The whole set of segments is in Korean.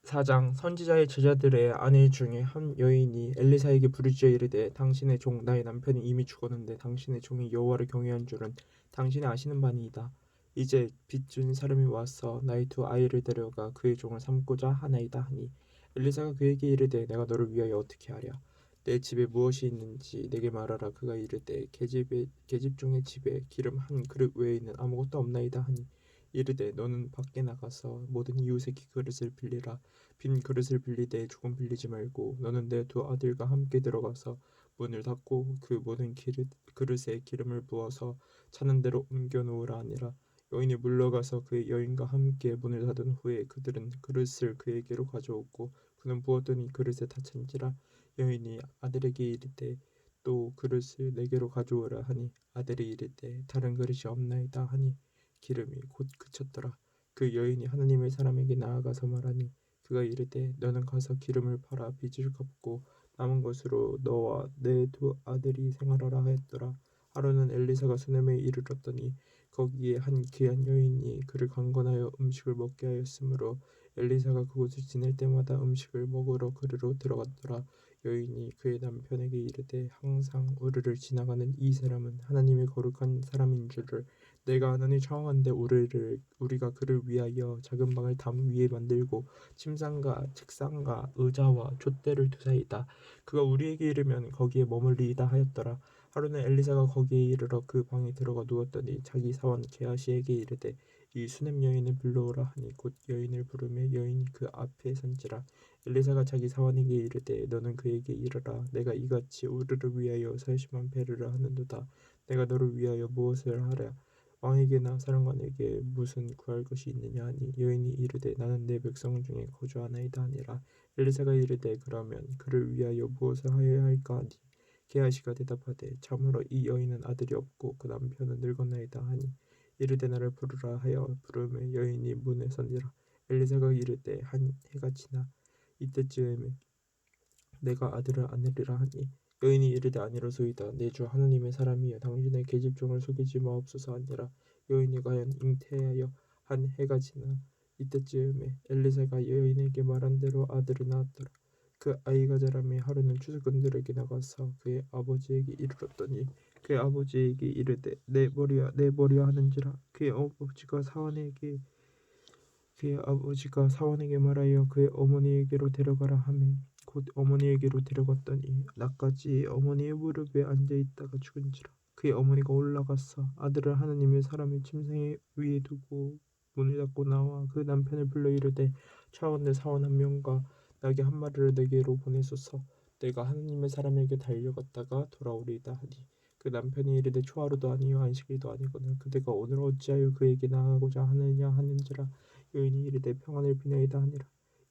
4장 선지자의 제자들의 아내 중에 한 여인이 엘리사에게 부르짖어 이르되 당신의 종 나의 남편이 이미 죽었는데 당신의 종이 여호와를 경외한 줄은 당신이 아시는 바니이다. 이제 빚준 사람이 와서 나의 두 아이를 데려가 그의 종을 삼고자 하나이다 하니 엘리사가 그에게 이르되 내가 너를 위하여 어떻게 하랴. 내 집에 무엇이 있는지 내게 말하라. 그가 이르되 계집 중의 집에 기름 한 그릇 외에는 아무것도 없나이다 하니 이르되 너는 밖에 나가서 모든 이웃의 그릇을 빌리라. 빈 그릇을 빌리되 조금 빌리지 말고 너는 내 두 아들과 함께 들어가서 문을 닫고 그 모든 그릇에 기름을 부어서 차는 대로 옮겨 놓으라 하니라. 여인이 물러가서 그 여인과 함께 문을 닫은 후에 그들은 그릇을 그에게로 가져오고 그는 부었더니 그릇에 다 찬지라. 여인이 아들에게 이르되 또 그릇을 내게로 가져오라 하니 아들이 이르되 다른 그릇이 없나이다 하니 기름이 곧 그쳤더라. 그 여인이 하나님의 사람에게 나아가서 말하니 그가 이르되 너는 가서 기름을 팔아 빚을 갚고 남은 것으로 너와 내 두 아들이 생활하라 하였더라. 하루는 엘리사가 수넴에 이르렀더니 거기에 한 귀한 여인이 그를 강권하여 음식을 먹게 하였으므로 엘리사가 그곳을 지낼 때마다 음식을 먹으러 그리로 들어갔더라. 여인이 그의 남편에게 이르되 항상 우리를 지나가는 이 사람은 하나님의 거룩한 사람인 줄을 내가 아노니 청하건대 우리가 그를 위하여 작은 방을 담 위에 만들고 침상과 책상과 의자와 촛대를 두사이다. 그가 우리에게 이르면 거기에 머물리이다 하였더라. 하루는 엘리사가 거기에 이르러 그 방에 들어가 누웠더니 자기 사원 게하시에게 이르되 이 수냄 여인을 불러오라 하니 곧 여인을 부르매 여인이 그 앞에 선지라. 엘리사가 자기 사원에게 이르되 너는 그에게 이르라. 내가 이같이 우리를 위하여 사심한 배를 하는도다. 내가 너를 위하여 무엇을 하랴. 왕에게나 사령관에게 무슨 구할 것이 있느냐 하니 여인이 이르되 나는 내 백성 중에 거주하나이다 하니라. 엘리사가 이르되 그러면 그를 위하여 무엇을 하여야 할까 하니 게하시가 대답하되 참으로 이 여인은 아들이 없고 그 남편은 늙었나이다 하니 이르되 나를 부르라 하여 부르매 여인이 문에 선지라. 엘리사가 이르되 한 해가 지나 이때쯤에 내가 아들을 안으리라 하니 여인이 이르되 아니로소이다. 내 주 하나님의 사람이여 당신의 계집종을 속이지 마옵소서 하니라. 여인이 과연 잉태하여 한 해가 지나 이때쯤에 엘리사가 여인에게 말한 대로 아들을 낳았더라. 그 아이가 자라매 하루는 추수꾼들에게 나가서 그의 아버지에게 이르렀더니 그의 아버지에게 이르되 내 머리야 내 머리야 하는지라. 그의 아버지가 사원에게 말하여 그의 어머니에게로 데려가라 하매 곧 어머니에게로 데려갔더니 낮까지 어머니의 무릎에 앉아 있다가 죽은지라. 그의 어머니가 올라가서 아들을 하나님의 사람의 침상 위에 두고 문을 닫고 나와 그 남편을 불러 이르되 차원대 사원 한 명과 나귀 한 마리를 내게로 보내소서. 내가 하나님의 사람에게 달려갔다가 돌아오리이다 하니 그 남편이 이르되 초하루도 아니요 안식일도 아니거늘 그대가 오늘 어찌하여 그에게 나아가고자 하느냐 하는지라. 여인이 이르되 평안을 비나이다 하니라.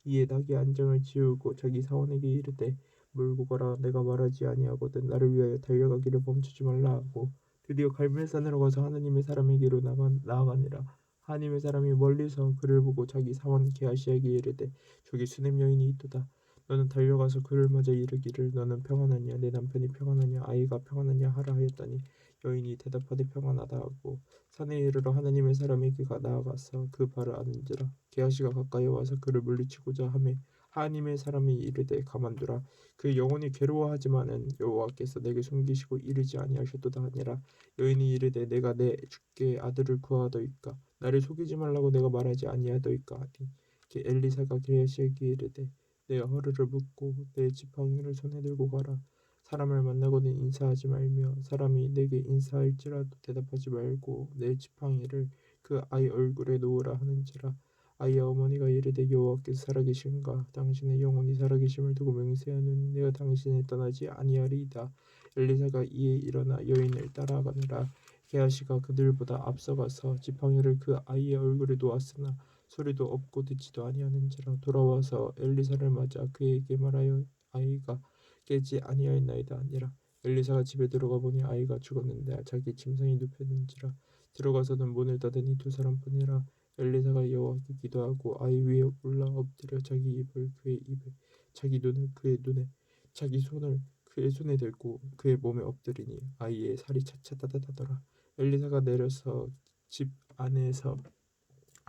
이에 나귀 안장을 지우고 자기 사원에게 이르되 몰고 가라. 내가 말하지 아니하거든 나를 위하여 달려가기를 멈추지 말라 하고 드디어 갈멜산으로 가서 하나님의 사람에게로 나아가니라. 하나님의 사람이 멀리서 그를 보고 자기 사원 게하시에게 이르되 저기 수냄 여인이 있도다. 너는 달려가서 그를 맞아 이르기를 너는 평안하냐 내 남편이 평안하냐 아이가 평안하냐 하라 하였더니 여인이 대답하되 평안하다 하고 산에 이르러 하나님의 사람에게가 나아가서 그 발을 안은지라. 게하시가 가까이 와서 그를 물리치고자 하매 하나님의 사람이 이르되 가만두라. 그 영혼이 괴로워하지만은 여호와께서 내게 숨기시고 이르지 아니하셨도다 하니라. 여인이 이르되 내가 내 주께 아들을 구하더이까 나를 속이지 말라고 내가 말하지 아니하더이까 하니 엘리사가 게하시에게 이르되 내 허리를 묶고 내 지팡이를 손에 들고 가라. 사람을 만나거든 인사하지 말며 사람이 내게 인사할지라도 대답하지 말고 내 지팡이를 그 아이 얼굴에 놓으라 하는지라. 아이의 어머니가 이르되 여호와께서 살아계신가 당신의 영혼이 살아계심을 두고 맹세하노니 내가 당신을 떠나지 아니하리이다. 엘리사가 이에 일어나 여인을 따라가느라 게하시가 그들보다 앞서가서 지팡이를 그 아이의 얼굴에 놓았으나 소리도 없고 듣지도 아니하는지라. 돌아와서 엘리사를 맞아 그에게 말하여 아이가 깨지 아니하였나이다 하니라. 엘리사가 집에 들어가 보니 아이가 죽었는데 자기 침상에 눕혔는지라. 들어가서는 문을 닫으니 두 사람뿐이라. 엘리사가 여호와께 기도하고 아이 위에 올라 엎드려 자기 입을 그의 입에 자기 눈을 그의 눈에 자기 손을 그의 손에 들고 그의 몸에 엎드리니 아이의 살이 차차 따뜻하더라. 엘리사가 내려서 집 안에서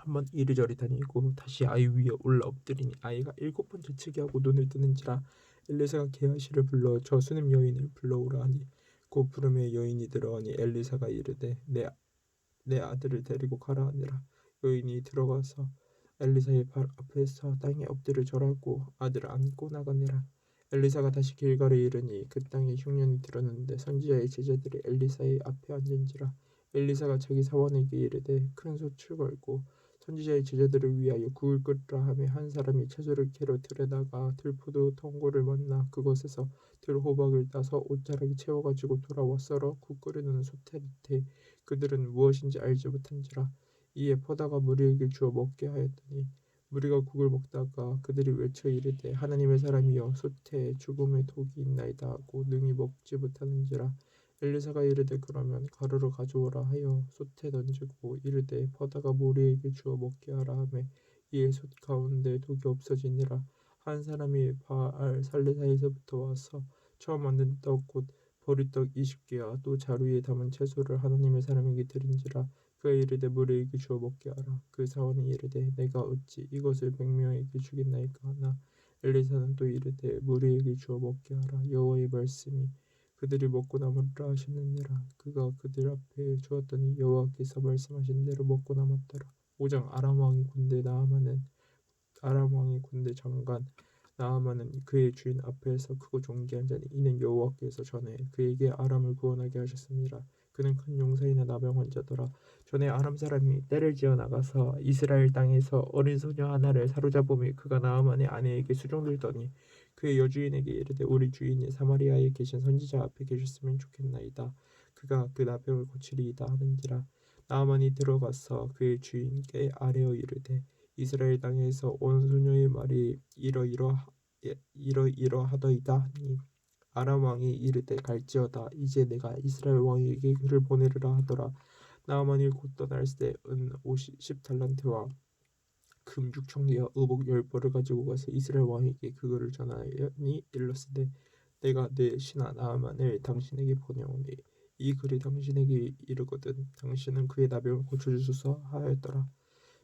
한번 이리저리 다니고 다시 아이 위에 올라 엎드리니 아이가 7번 재채기 하고 눈을 뜨는지라 엘리사가 게하시를 불러 저 수냄 여인을 불러오라 하니 곧 부름에 여인이 들어오니 엘리사가 이르되 내 아들을 데리고 가라 하니라. 여인이 들어가서 엘리사의 발 앞에서 땅에 엎드려 절하고 아들을 안고 나가니라. 엘리사가 다시 길갈에 이르니 그 땅에 흉년이 들었는데 선지자의 제자들이 엘리사의 앞에 앉은지라. 엘리사가 자기 사원에게 이르되 큰 솥을 걸고 선지자의 제자들을 위하여 국을 끓이라 하며 한 사람이 채소를 캐러 들에 나가 들포도 통고를 만나 그것에서 들호박을 따서 옷자락에 채워가지고 돌아와 썰어 국 끓이는 솥에 그들은 무엇인지 알지 못한지라. 이에 포다가 무리에게 주어 먹게 하였더니 무리가 국을 먹다가 그들이 외쳐 이르되 하나님의 사람이여 솥에 죽음의 독이 있나이다 하고 능히 먹지 못하는지라. 엘리사가 이르되 그러면 가루를 가져오라 하여 솥에 던지고 이르되 포다가 무리에게 주어 먹게 하라 하매 이에 솥 가운데 독이 없어지니라. 한 사람이 바알 살레사에서부터 와서 처음 만든 떡 곧 보리떡 20개와 또 자루에 담은 채소를 하나님의 사람에게 드린지라. 그가 이르되 무리에게 주어 먹게 하라. 그 사원이 이르되 내가 어찌 이것을 100명에게 주겠나이까 하나 엘리사는 또 이르되 무리에게 주어 먹게 하라. 여호와의 말씀이 그들이 먹고 남으리라 하시느니라. 그가 그들 앞에 주었더니 여호와께서 말씀하신 대로 먹고 남았더라. 5장 아람 왕의 군대 장관 나아만은 그의 주인 앞에서 크고 존귀한 자니 이는 여호와께서 전에 그에게 아람을 구원하게 하셨습니다. 그는 큰 용사이나 나병 환자더라. 전에 아람 사람이 떼를 지어 나가서 이스라엘 땅에서 어린 소녀 하나를 사로잡음에 그가 나아만의 아내에게 수종들더니 그의 여주인에게 이르되 우리 주인이 사마리아에 계신 선지자 앞에 계셨으면 좋겠나이다. 그가 그 나병을 고치리이다 하는지라. 나아만이 들어가서 그의 주인께 아뢰어 이르되 이스라엘 땅에서 온 소녀의 말이 이러이러하더이다 하니 아람 왕이 이르되 갈지어다. 이제 내가 이스라엘 왕에게 그를 보내리라 하더라. 나아만이 곧 떠날 때 은 50달란트와 금 6,000개와 의복 10벌을 가지고 가서 이스라엘 왕에게 그거를 전하니 일렀으되 내가 내 신하 나아만을 당신에게 보내오니 이 글이 당신에게 이르거든 당신은 그의 나병을 고쳐주소서 하였더라.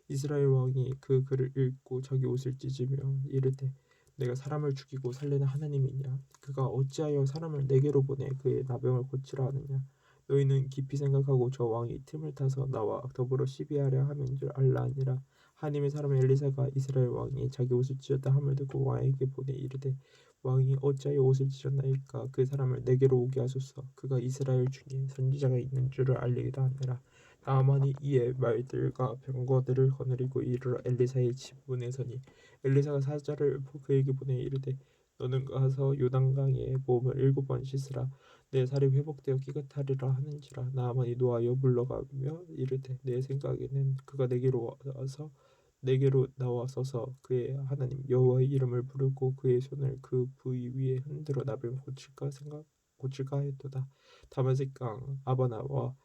이스라엘 왕이 그 글을 읽고 자기 옷을 찢으며 이르되 내가 사람을 죽이고 살리는 하나님이냐 그가 어찌하여 사람을 내게로 보내 그의 나병을 고치라 하느냐. 너희는 깊이 생각하고 저 왕이 틈을 타서 나와 더불어 시비하려 함인 줄 알라 하니라. 하나님의 사람 엘리사가 이스라엘 왕이 자기 옷을 찢었다 함을 듣고 왕에게 보내 이르되 왕이 어찌하여 옷을 찢었나이까 그 사람을 내게로 오게 하소서. 그가 이스라엘 중에 선지자가 있는 줄을 알리이다 하니라. 나아만이 이에 말들과 병거들을 거느리고 이르러 엘리사의 집 문에 서니 엘리사가 사자를 그에게 보내 이르되 너는 가서 요단강에 몸을 7번 씻으라. 내 살이 회복되어 깨끗하리라 하는지라. 나아만이 노하여 물러가며 이르되 내 생각에는 그가 내게로 나와서서 그의 하나님 여호와의 이름을 부르고 그의 손을 그 부위 위에 흔들어 나병을 고칠까 하였도다. 다메섹 강 아바나와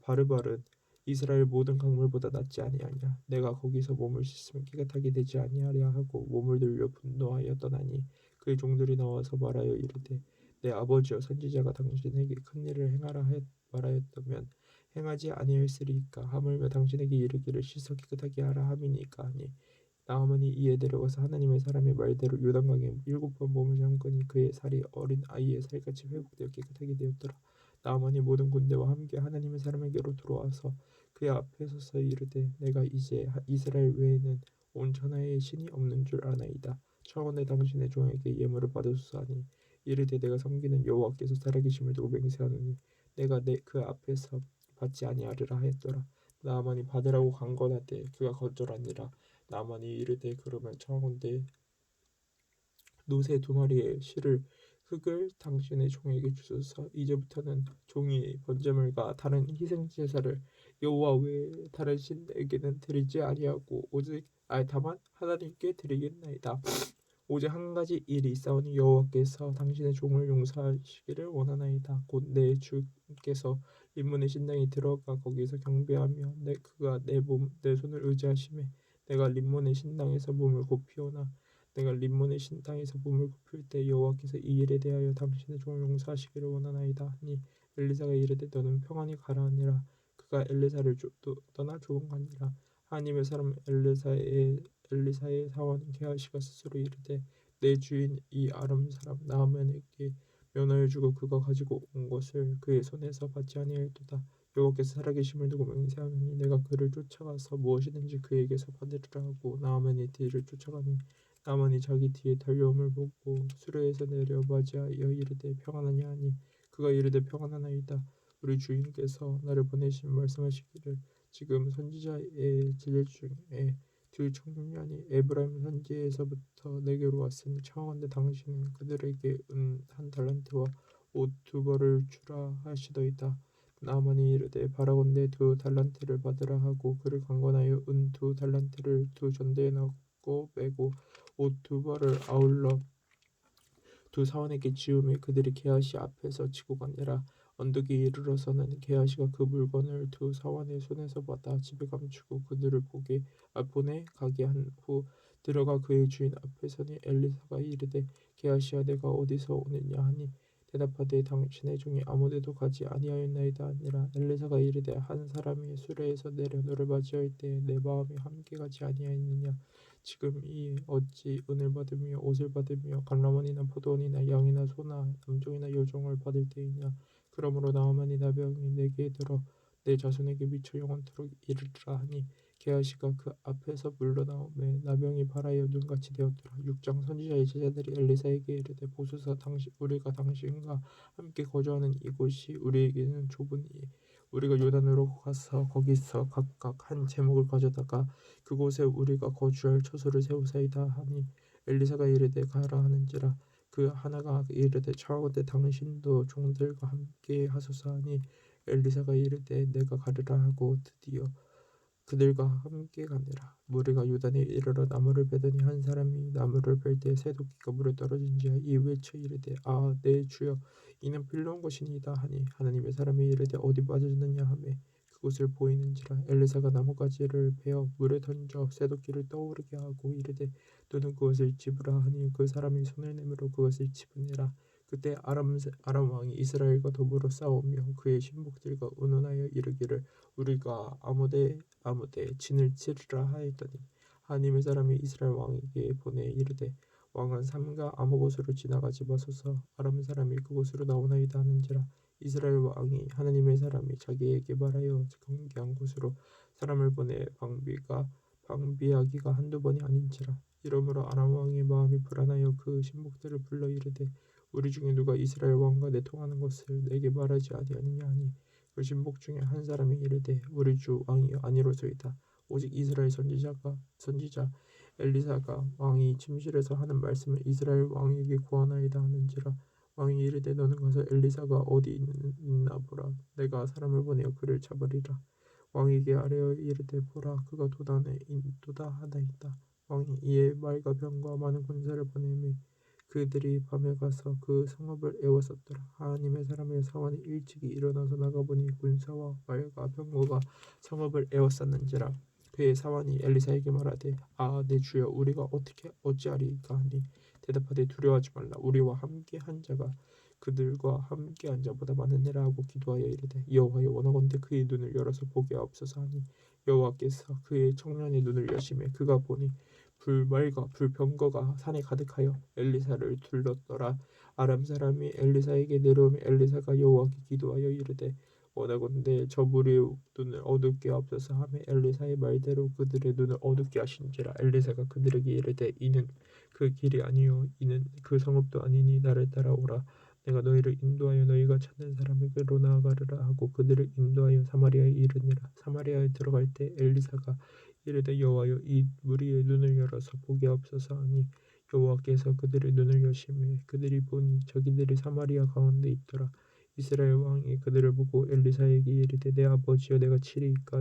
바르발은 이스라엘 모든 강물보다 낫지 아니하냐. 내가 거기서 몸을 씻으면 깨끗하게 되지 아니하랴 하고 몸을 들려 분노하여 떠나니 그의 종들이 나와서 말하여 이르되 내 아버지여 선지자가 당신에게 큰 일을 행하라 말하였다면 행하지 아니하였으리이까. 하물며 당신에게 이르기를 씻어 깨끗하게 하라 함이니까 하니 나아만이 이에 데려가서 하나님의 사람의 말대로 요단강에 7번 몸을 담그니 그의 살이 어린 아이의 살같이 회복되어 깨끗하게 되었더라. 나아만이 모든 군대와 함께 하나님의 사람에게로 들어와서 그의 앞에 서서 이르되 내가 이제 이스라엘 외에는 온 천하에 신이 없는 줄 아나이다. 청원에 당신의 종에게 예물을 받으소서 하니 이르되 내가 섬기는 여호와께서 살아계심을 두고 맹세하노니 내가 그 앞에서 받지 아니하리라 하였더라. 나아만이 받으라고 간건하되 그가 거절하니라. 나아만이 이르되 그러면 청하건대 노새 2마리의 흙을 당신의 종에게 주소서. 이제부터는 종이 번제물과 다른 희생 제사를 여호와 외에 다른 신에게는 드리지 아니하고 다만 하나님께 드리겠나이다. 오직 한 가지 일이 있사오니 여호와께서 당신의 종을 용서하시기를 원하나이다. 곧 내 주께서 림몬의 신당에 들어가 거기서 경배하며 그가 내 손을 의지하심에 내가 림몬의 신당에서 몸을 굽히오나 내가 림몬의 신당에서 몸을 굽힐 때 여호와께서 이 일에 대하여 당신의 종을 용서하시기를 원하나이다 하니 엘리사가 이르되 너는 평안히 가라 하니라. 그가 엘리사를 떠나 조금 가니라. 하나님의 사람 엘리사의 사원 게하시가 스스로 이르되 내 주인 이 아람 사람 나아만에게 면하여 주고 그가 가지고 온 것을 그의 손에서 받지 아니하였도다. 여호와께서 살아계심을 두고 맹세하노니 내가 그를 쫓아가서 무엇이든지 그에게서 받으리라 하고 나아만의 뒤를 쫓아가니 나만이 자기 뒤에 달려옴을 보고 수레에서 내려 맞이하여 이르되 평안하냐 하니 그가 이르되 평안하나이다. 우리 주인께서 나를 보내신 말씀하시기를 지금 선지자의 제자 중에 두 청년이 에브라임 산지에서부터 내게로 왔으니 청하건대 당신은 그들에게 은 한 달란트와 옷 두 벌을 주라 하시더이다. 나만이 이르되 바라건대 두 달란트를 받으라 하고 그를 강권하여 은 두 달란트를 두 전대에 넣고 빼고 옷 두 벌을 아울러 두 사원에게 지우매 그들이 게하시 앞에서 지고 가니라. 언덕에 이르러서는 게하시가 그 물건을 두 사원의 손에서 받아 집에 감추고 그들을 보내 가게 한 후 들어가 그의 주인 앞에 서니 엘리사가 이르되 게하시야 내가 어디서 오느냐 하니 대답하되 당신의 종이 아무데도 가지 아니하였나이다 하니라. 엘리사가 이르되 한 사람이 수레에서 내려 너를 맞이할 때에 내 마음이 함께 가지 아니하였느냐. 지금 이 어찌 은을 받으며 옷을 받으며 강라원이나 포도원이나 양이나 소나 남종이나 여종을 받을 때이냐. 그러므로 나아만이 나병이 내게 들어 내 자손에게 미쳐 영원토록 이르리라 하니 게하시가 그 앞에서 물러나오매 나병이 발하여 눈같이 되었더라. 6장 선지자의 제자들이 엘리사에게 이르되 보소서 우리가 당신과 함께 거주하는 이곳이 우리에게는 좁으니 우리가 요단으로 가서 거기서 각각 한 제목을 가져다가 그곳에 우리가 거주할 처소를 세우사이다 하니 엘리사가 이르되 가라 하는지라. 그 하나가 이르되 청하건대 당신도 종들과 함께 하소서 하니 엘리사가 이르되 내가 가리라 하고 드디어 그들과 함께 가니라. 무리가 요단에 이르러 나무를 베더니 한 사람이 나무를 벨 때 새도끼가 물에 떨어진지라. 이 외쳐 이르되 아 내 주여 이는 빌려온 것이니이다 하니 하나님의 사람이 이르되 어디 빠졌느냐 하매 그곳을 보이는지라. 엘리사가 나뭇가지를 베어 물에 던져 새도끼를 떠오르게 하고 이르되 너는 그것을 집으라 하니 그 사람이 손을 내밀어 그것을 집으니라. 그때 아람 왕이 이스라엘과 더불어 싸우며 그의 신복들과 의논하여 이르기를 우리가 아무데 진을 치리라 하였더니 하나님의 사람이 이스라엘 왕에게 보내 이르되 왕은 삼가 아무 곳으로 지나가지 마소서 아람 사람이 그곳으로 나오나이다 하는지라. 이스라엘 왕이 하나님의 사람이 자기에게 말하여 경계한 곳으로 사람을 보내 방비하기가 한두 번이 아닌지라. 이러므로 아람 왕의 마음이 불안하여 그 신복들을 불러 이르되 우리 중에 누가 이스라엘 왕과 내통하는 것을 내게 말하지 아니하느냐 하니 그 신복 중에 한 사람이 이르되 우리 주 왕이 아니로소이다. 오직 이스라엘 선지자 엘리사가 왕이 침실에서 하는 말씀을 이스라엘 왕에게 구하나이다 하는지라. 왕이 이르되 너는 가서 엘리사가 어디 있나 보라. 내가 사람을 보내어 그를 잡으리라. 왕에게 아뢰어 이르되 보라 그가 도다 하나이다. 왕이 이에 말과 병과 많은 군사를 보내매 그들이 밤에 가서 그 성읍을 에워쌌더라. 하나님의 사람의 사원이 일찍이 일어나서 나가보니 군사와 말과 병거가 성읍을 에워쌌는지라. 그의 사원이 엘리사에게 말하되 아 내 주여 우리가 어찌하리이까 하니 대답하되 두려워하지 말라. 우리와 함께 한 자가 그들과 함께 한 자보다 많으니라 하고 기도하여 이르되 여호와여 원하건대 그의 눈을 열어서 보게 하옵소서 하니 여호와께서 그의 청년의 눈을 여시매 그가 보니 불말과 불병거가 산에 가득하여 엘리사를 둘렀더라. 아람 사람이 엘리사에게 내려오며 엘리사가 여호와께 기도하여 이르되 원하건대 저 무리의 눈을 어둡게 하옵소서 하며 엘리사의 말대로 그들의 눈을 어둡게 하신지라. 엘리사가 그들에게 이르되 이는 그 길이 아니요 이는 그 성읍도 아니니 나를 따라오라. 내가 너희를 인도하여 너희가 찾는 사람에게로 나아가리라 하고 그들을 인도하여 사마리아에 이르니라. 사마리아에 들어갈 때 엘리사가 이르되 여호와여 이 무리의 눈을 열어서 보게 하옵소서 하니 여호와께서 그들의 눈을 여시매 그들이 보니 자기들이 사마리아 가운데 있더라. 이스라엘 왕이 그들을 보고 엘리사에게 이르되 내 아버지여 내가 치리이까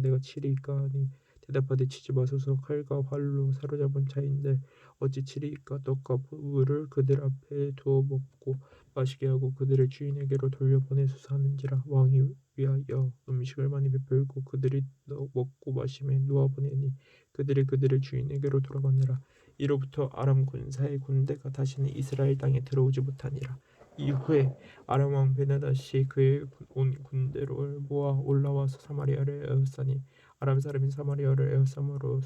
하니 대답하되 치지 마소서 칼과 활로 사로잡은 자인들 어찌 치리이까. 떡과 물을 그들 앞에 두어 먹고 마시게 하고 그들의 주인에게로 돌려보내소서 하는지라. 왕이 위하여 음식을 많이 베풀고 그들이 먹고 마심에 놓아보내니 그들이 그들의 주인에게로 돌아가니라. 이로부터 아람 군사의 군대가 다시는 이스라엘 땅에 들어오지 못하니라. 이후에 아람 왕 베나다시 그의 온 군대를 모아 올라와서 사마리아를 에워싸니 아람 사람이 사마리아를 에워싸므로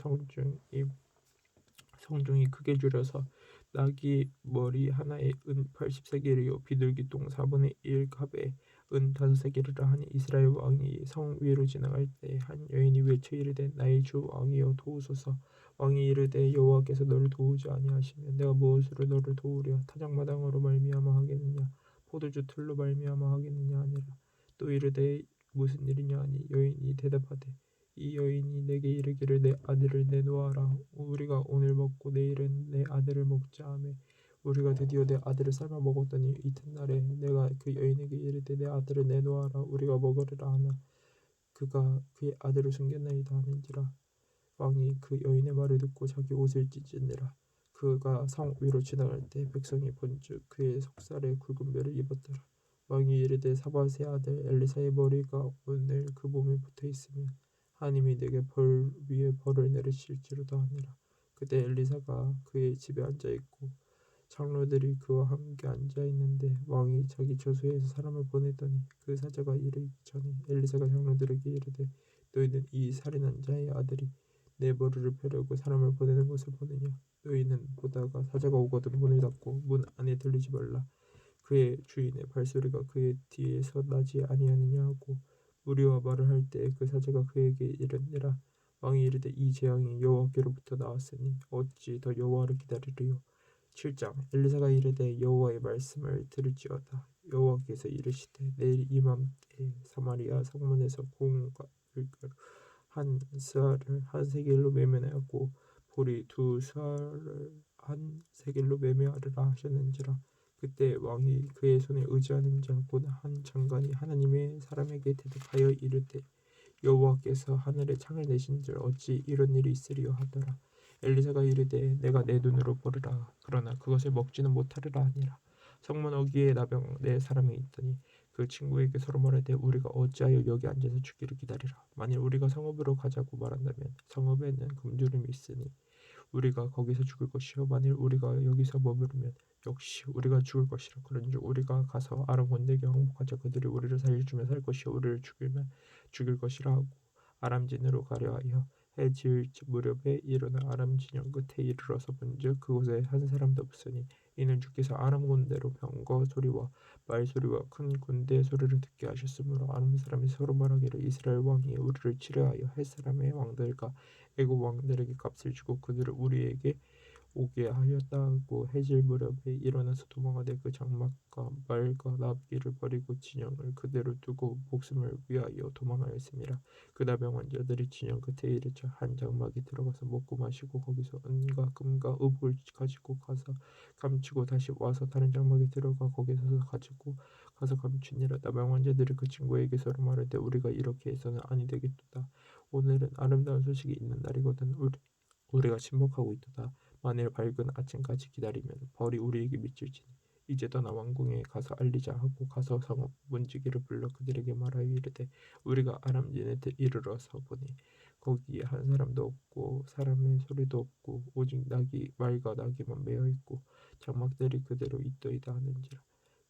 성중이 크게 줄여서 나귀 머리 하나에 은 80세겔이요 비둘기 똥 4분의 1 갑에 은 5세겔이라 하니 이스라엘 왕이 성 위로 지나갈 때 한 여인이 외쳐 이르되 나의 주 왕이여 도우소서. 왕이 이르되 여호와께서 너를 도우지 아니하시면 내가 무엇으로 너를 도우랴. 타작마당으로 말미암아 하겠느냐 포도주 틀로 말미암아 하겠느냐 하니라. 또 이르되 무슨 일이냐 하니 여인이 대답하되 이 여인이 내게 이르기를 내 아들을 내놓아라. 우리가 오늘 먹고 내일은 내 아들을 먹자 하매 우리가 드디어 내 아들을 삶아 먹었더니 이튿날에 내가 그 여인에게 이르되 내 아들을 내놓아라 우리가 먹으리라 하나 그가 그의 아들을 숨겼나이다 하는지라. 왕이 그 여인의 말을 듣고 자기 옷을 찢으니라. 그가 성 위로 지나갈 때 백성이 본즉 그의 속살에 굵은 뼈를 입었더라. 왕이 이르되 사밧의 아들 엘리사의 머리가 오늘 그 몸에 붙어 있으면 하나님이 내게 벌 위에 벌을 내리실지로다 하니라. 그때 엘리사가 그의 집에 앉아 있고 장로들이 그와 함께 앉아 있는데 왕이 자기 저수에서 사람을 보내더니 그 사자가 이르기 전에 엘리사가 장로들에게 이르되 너희는 이 살인한 자의 아들이 내 머리를 베려고 사람을 보내는 것을 보느냐. 너희는 보다가 사자가 오거든 문을 닫고 문 안에 들리지 말라. 그의 주인의 발소리가 그의 뒤에서 나지 아니하느냐 하고 무리와 말을 할 때 그 사자가 그에게 이르니라. 왕이 이르되 이 재앙이 여호와께로부터 나왔으니 어찌 더 여호와를 기다리리요. 7장 엘리사가 이르되 여호와의 말씀을 들을지어다. 여호와께서 이르시되 내일 이맘때 사마리아 성문에서 공과 물가루 한 스아를 한 세겔로 매매하고 보리 두 스아를 한 세겔로 매매하리라 하셨는지라. 그때 왕이 그의 손에 의지하는 자 곧 한 장관이 하나님의 사람에게 대답하여 이르되 여호와께서 하늘에 창을 내신즉 어찌 이런 일이 있으리요 하더라. 엘리사가 이르되 내가 내 눈으로 보리라. 그러나 그것을 먹지는 못하리라 하니라. 성문 어귀에 나병 네 사람이 있더니 그 친구에게 서로 말하되 우리가 어찌하여 여기 앉아서 죽기를 기다리라. 만일 우리가 성읍으로 가자고 말한다면 성읍에는 금주름이 있으니 우리가 거기서 죽을 것이요 만일 우리가 여기서 머무르면 역시 우리가 죽을 것이라. 그런즉 우리가 가서 아람 군대에게 항복하자. 그들이 우리를 살려주면 살 것이요 우리를 죽이면 죽일 것이라 하고 아람진으로 가려 하여 해 지을 무렵에 일어나 아람 진영 끝에 이르러서 본즉 그곳에 한 사람도 없으니 이는 주께서 아람 군대로 병거 소리와 말 소리와 큰 군대 소리를 듣게 하셨으므로 아람 사람이 서로 말하기를 이스라엘 왕이 우리를 치려하여 헷 사람의 왕들과 애국 왕들에게 값을 주고 그들을 우리에게 오게 하였다고 해질 무렵에 일어나서 도망하되 그 장막과 말과 나귀를 버리고 진영을 그대로 두고 목숨을 위하여 도망하였습니다. 그 나병 환자들이 진영 끝에 이르자 한 장막에 들어가서 먹고 마시고 거기서 은과 금과 의복을 가지고 가서 감추고 다시 와서 다른 장막에 들어가 거기서 가지고 가서 감추니라. 나병 환자들이 그 친구에게 서로 말하되 우리가 이렇게 해서는 아니 되겠도다. 오늘은 아름다운 소식이 있는 날이거든 우리가 침묵하고 있도다. 만일 밝은 아침까지 기다리면 벌이 우리에게 미칠지니 이제 떠나 왕궁에 가서 알리자 하고 가서 성읍 문지기를 불러 그들에게 말하여 이르되 우리가 아람진에 이르러서 보니 거기에 한 사람도 없고 사람의 소리도 없고 오직 말과 나귀만 매어 있고 장막들이 그대로 있도이다 하는지라.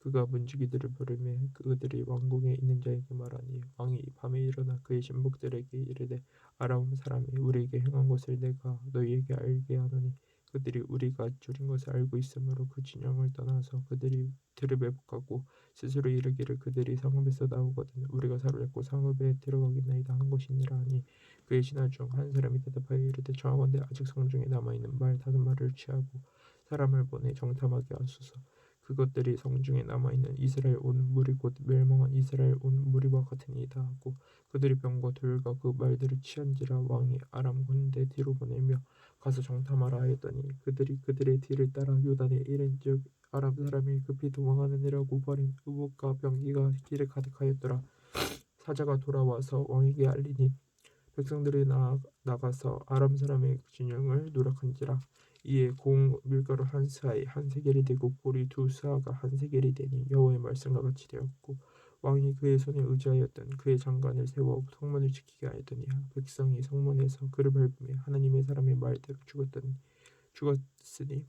그가 문지기들을 부르매 그들이 왕궁에 있는 자에게 말하니 왕이 밤에 일어나 그의 신복들에게 이르되 아람 사람이 우리에게 행한 것을 내가 너희에게 알게 하노니 그들이 우리가 줄인 것을 알고 있으므로 그 진영을 떠나서 그들이 들을 매복하고 스스로 이르기를 그들이 성읍에서 나오거든 우리가 사로잡고 성읍에 들어가겠나이다 한 것이니라 하니 그의 신하 중 한 사람이 대답하여 이르되 청하건대 아직 성중에 남아있는 말 5마리를 취하고 사람을 보내 정탐하게 하소서. 그것들이 성중에 남아있는 이스라엘 온 무리 곧 멸망한 이스라엘 온 무리와 같으니이다 하고 그들이 병과 돌과 그 말들을 취한지라. 왕이 아람 군대 뒤로 보내며 가서 정탐하라 하였더니 그들이 그들의 뒤를 따라 요단에 이른즉 아람 사람이 급히 도망하느니라고 버린 의복과 병기가 길에 가득하였더라. 사자가 돌아와서 왕에게 알리니 백성들이 나가서 아람 사람의 진영을 누락한지라. 이에 공 밀가루 한 스아에 한 세겔이 되고 보리 두 스아가 한 세겔이 되니 여호와의 말씀과 같이 되었고 왕이 그의 손에 의지하였던 그의 장관을 세워 성문을 지키게 하였더니 백성이 성문에서 그를 밟으며 하나님의 사람의 말대로 죽었으니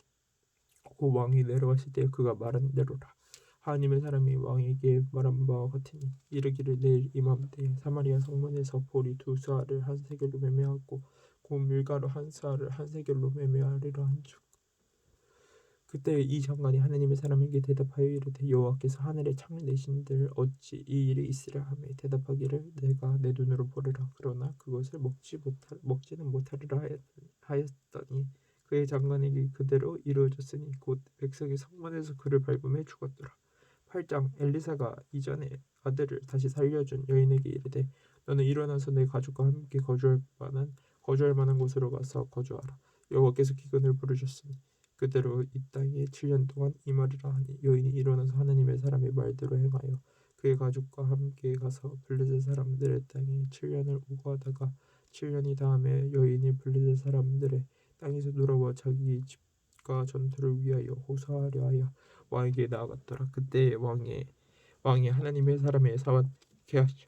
곧 왕이 내려왔을 때 그가 말한 대로라 하나님의 사람이 왕에게 말한 바와 같으니 이르기를 내일 이맘때 사마리아 성문에서 보리 두 스아를 한 세겔로 매매하고 곧 밀가루 한 스아를 한 세겔로 매매하리라 한즉 그때 이 장관이 하나님의 사람에게 대답하여 이르되 여호와께서 하늘의 창을 내신들 어찌 이 일이 있으랴 하며 대답하기를 내가 내 눈으로 보리라 그러나 그것을 먹지는 못하리라 하였더니 그의 장관에게 그대로 이루어졌으니 곧 백성이 성문에서 그를 밟음에 죽었더라. 8장 엘리사가 이전에 아들을 다시 살려준 여인에게 이르되 너는 일어나서 내 가족과 함께 거주할 만한 곳으로 가서 거주하라. 여호와께서 기근을 부르셨으니 그대로 이 땅에 7년 동안 임하리라 하니 여인이 일어나서 하나님의 사람의 말대로 행하여 그의 가족과 함께 가서 블레셋 사람들의 땅에 7년을 우거하다가 7년이 다음에 여인이 블레셋 사람들의 땅에서 돌아와 자기 집과 전투를 위하여 호소하려 하여 왕에게 나아갔더라. 그때 왕이 하나님의 사람의 사원 게하시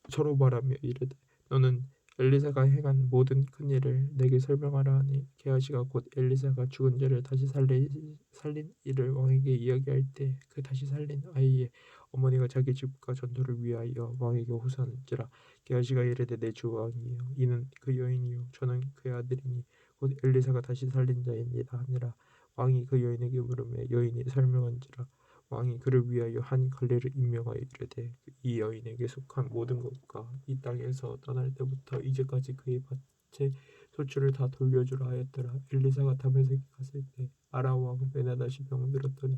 서로 말하며 이르되 너는 엘리사가 행한 모든 큰 일을 내게 설명하라 하니 게하시가 곧 엘리사가 죽은 자를 다시 살린 일을 왕에게 이야기할 때 그 다시 살린 아이의 어머니가 자기 집과 전투를 위하여 왕에게 호소하는지라. 게하시가 이르되 내 주 왕이여 이는 그 여인이요 저는 그의 아들이니 곧 엘리사가 다시 살린 자입니다 하니라. 왕이 그 여인에게 물으매 여인이 설명한지라. 왕이 그를 위하여 한 관리를 임명하여 이르되 이 여인에게 속한 모든 것과 이 땅에서 떠날 때부터 이제까지 그의 밭의 소출을 다 돌려주라 하였더라. 엘리사가 다메섹에 갔을 때 아람 왕 베나다시 병들었더니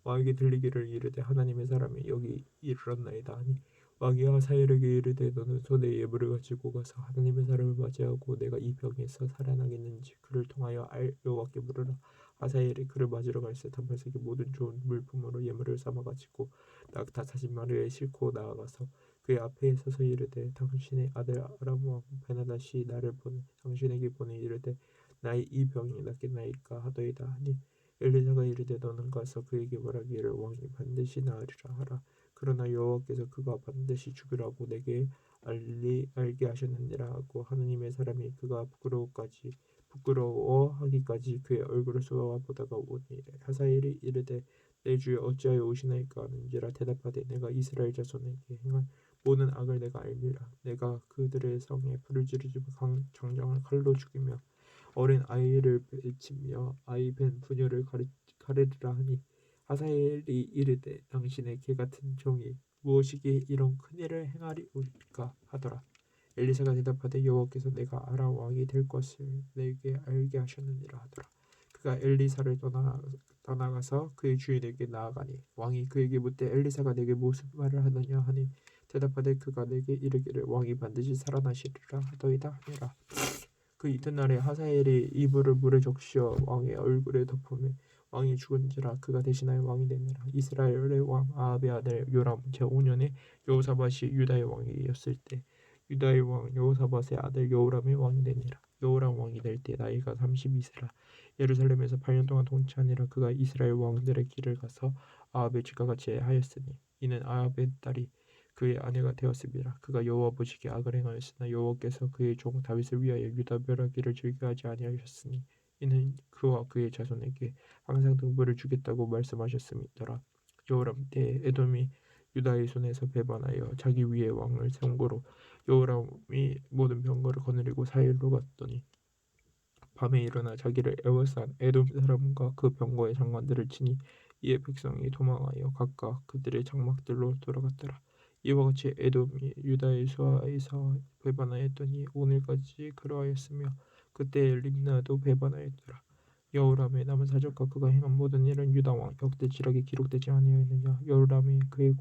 왕에게 들리기를 이르되 하나님의 사람이 여기 이르렀나이다 하니 왕이 하사엘에게 이르되 너는 손에 예물을 가지고 가서 하나님의 사람을 맞이하고 내가 이 병에서 살아나겠는지 그를 통하여 여호와께 물으라. 하사엘이 그를 맞으러 갈새 다메섹의 모든 좋은 물품으로 예물을 삼아 가지고 낙타 사진 마루에 싣고 나아가서 그의 앞에 서서 이르되 당신의 아들 아람 왕 베나다시 나를 당신에게 보내 이르되 나의 이 병이 낫겠나이까 하더이다 하니 엘리사가 이르되 너는 가서 그에게 말하기를 왕이 반드시 나으리라 하라. 그러나 여호와께서 그가 반드시 죽으라고 내게 알게 하셨느니라 하고 하나님의 사람이 그가 부끄러워하기까지 그의 얼굴을 쏘아보다가 오니 하사엘이 이르되 내 주여 어찌하여 오시나이까 하는지라. 대답하되 내가 이스라엘 자손에게 행한 모든 악을 내가 알미라. 내가 그들의 성에 불을 지르며 장정을 칼로 죽이며 어린 아이를 베치며 아이 벤 부녀를 가르리라 하니 하사엘이 이르되 당신의 개같은 종이 무엇이기에 이런 큰일을 행하리오리까 하더라. 엘리사가 대답하되 여호와께서 내가 아람 왕이 될 것을 내게 알게 하셨느니라 하더라. 그가 엘리사를 떠나가서 그의 주인에게 나아가니 왕이 그에게 묻되 엘리사가 내게 무슨 말을 하느냐 하니 대답하되 그가 내게 이르기를 왕이 반드시 살아나시리라 하더이다 하니라. 그 이튿날에 하사엘이 이불을 물에 적시어 왕의 얼굴에 덮으며 왕이 죽은지라. 그가 대신하여 왕이 되니라. 이스라엘의 왕 아합의 아들 요람 제5년에 여호사밧이 유다의 왕이었을 때 유다의 왕 여호사밧의 아들 여호람이 왕이 되니라. 여호람 왕이 될 때 나이가 32세라. 예루살렘에서 8년 동안 통치하니라. 그가 이스라엘 왕들의 길을 가서 아합의 집과 같이 하였으니 이는 아합의 딸이 그의 아내가 되었습니다. 그가 여호와 보시기에 악을 행하였으나 여호와께서 그의 종 다윗을 위하여 유다 멸하기를 즐겨하지 아니하셨으니 이는 그와 그의 자손에게 항상 등불을 주겠다고 말씀하셨음이더라. 여호람 때에 에돔이 유다의 손에서 배반하여 자기 위에 왕을 세운 고로 여호람이 모든 병거를 거느리고 사일로 갔더니 밤에 일어나 자기를 애워싼 에돔 사람과 그 병거의 장관들을 치니 이에 백성이 도망하여 각각 그들의 장막들로 돌아갔더라. 이와 같이 에돔이 유다의 수하에서 배반하였더니 오늘까지 그러하였으며 그때 림나도 배반하였더라. 여호람의 남은 사적과 그가 행한 모든 일은 유다 왕 역대지락에 기록되지 아니하였느냐. 여호람이 그의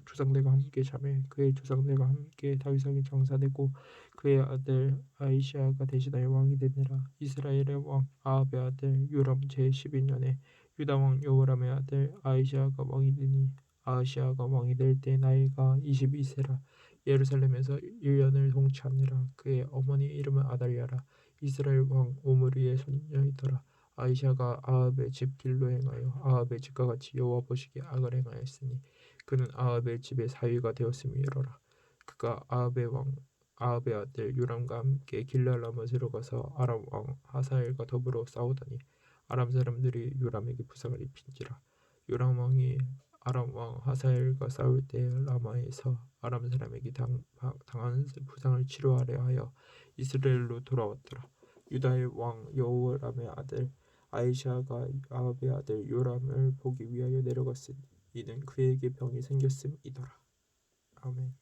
조상들과 함께 자매 그의 조상들과 함께 다윗에게 장사되고 그의 아들 아이시아가 대신하여 왕이 되니라. 이스라엘의 왕 아합의 아들 요람 제12년에 유다 왕 여호람의 아들 아이시아가 왕이 되니 아하시아가 왕이 될 때 나이가 22세라. 예루살렘에서 1년을 통치하니라. 그의 어머니 이름은 아달랴라. 이스라엘 왕 오므리의 손녀이더라. 아이샤가 아합의 집 길로 행하여 아합의 집과 같이 여호와 보시기에 악을 행하였으니 그는 아합의 집의 사위가 되었음이로라. 그가 아합의 아들 요람과 함께 길랄라못으로 가서 아람 왕 하사엘과 더불어 싸우더니 아람 사람들이 요람에게 부상을 입힌지라. 요람 왕이 아람 왕 하사엘과 싸울 때 라마에서 아람 사람에게 당한 부상을 치료하려 하여 이스라엘로 돌아왔더라. 유다의 왕 여호람의 아들 아이샤가 아합의 아들 요람을 보기 위하여 내려갔으니 이는 그에게 병이 생겼음이더라. 아멘.